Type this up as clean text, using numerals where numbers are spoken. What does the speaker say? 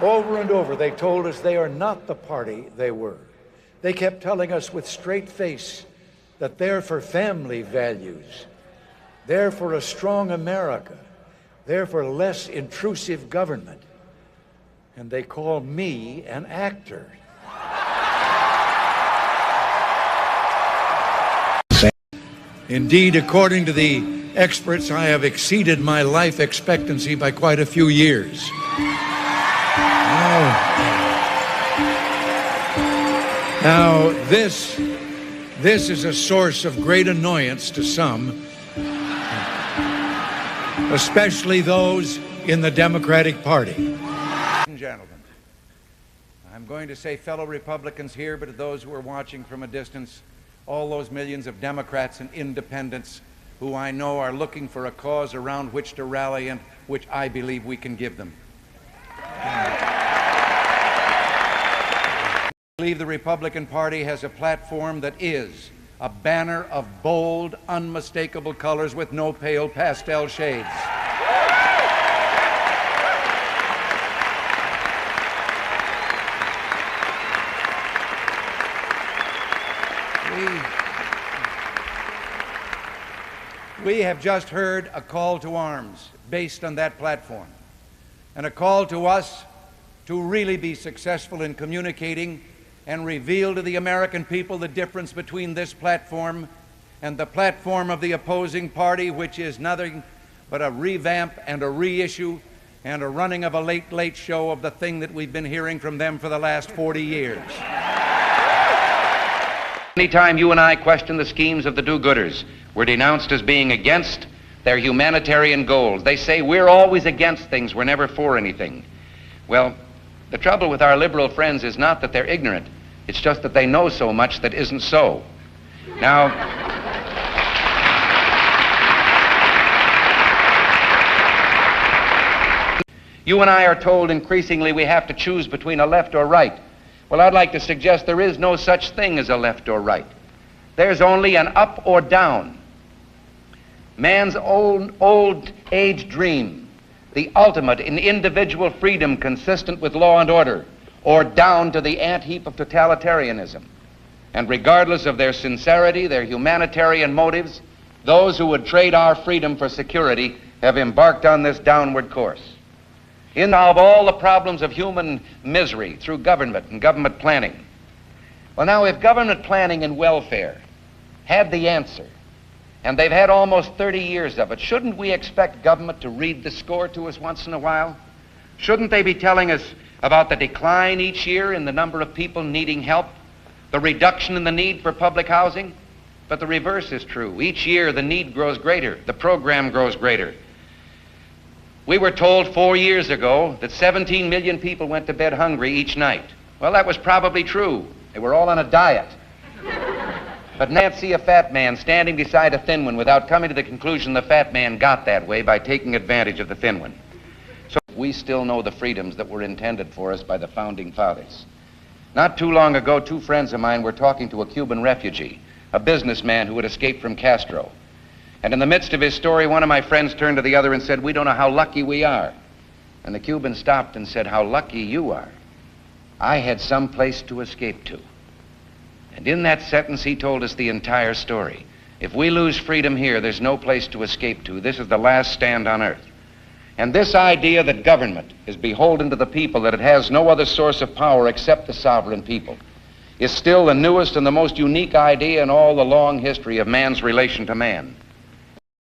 Over and over, they told us they are not the party they were. They kept telling us with straight face that they're for family values, they're for a strong America, they're for less intrusive government. And they call me an actor. Indeed, according to the experts, I have exceeded my life expectancy by quite a few years. Now, this is a source of great annoyance to some, especially those in the Democratic Party. Ladies and gentlemen, I'm going to say fellow Republicans here, but to those who are watching from a distance, all those millions of Democrats and independents who I know are looking for a cause around which to rally and which I believe we can give them. I believe the Republican Party has a platform that is a banner of bold, unmistakable colors with no pale pastel shades. We have just heard a call to arms based on that platform, and a call to us to really be successful in communicating and reveal to the American people the difference between this platform and the platform of the opposing party, which is nothing but a revamp and a reissue and a running of a late show of the thing that we've been hearing from them for the last 40 years. Anytime you and I question the schemes of the do-gooders, we're denounced as being against their humanitarian goals. They say we're always against things, we're never for anything. Well, the trouble with our liberal friends is not that they're ignorant, it's just that they know so much that isn't so. Now, you and I are told increasingly we have to choose between a left or right. Well, I'd like to suggest there is no such thing as a left or right. There's only an up or down. Man's old age dream, the ultimate in individual freedom consistent with law and order, or down to the ant-heap of totalitarianism. And regardless of their sincerity, their humanitarian motives, those who would trade our freedom for security have embarked on this downward course. In of all the problems of human misery through government and government planning. Well, now, if government planning and welfare had the answer, and they've had almost 30 years of it, shouldn't we expect government to read the score to us once in a while? Shouldn't they be telling us about the decline each year in the number of people needing help, the reduction in the need for public housing? But the reverse is true. Each year the need grows greater, the program grows greater. We were told 4 years ago that 17 million people went to bed hungry each night. Well, that was probably true. They were all on a diet. But now you can't see a fat man standing beside a thin one without coming to the conclusion the fat man got that way by taking advantage of the thin one. So we still know the freedoms that were intended for us by the founding fathers. Not too long ago, two friends of mine were talking to a Cuban refugee, a businessman who had escaped from Castro. And in the midst of his story, one of my friends turned to the other and said, "We don't know how lucky we are." And the Cuban stopped and said, "How lucky you are. I had some place to escape to." And in that sentence, he told us the entire story. If we lose freedom here, there's no place to escape to. This is the last stand on earth. And this idea that government is beholden to the people, that it has no other source of power except the sovereign people, is still the newest and the most unique idea in all the long history of man's relation to man.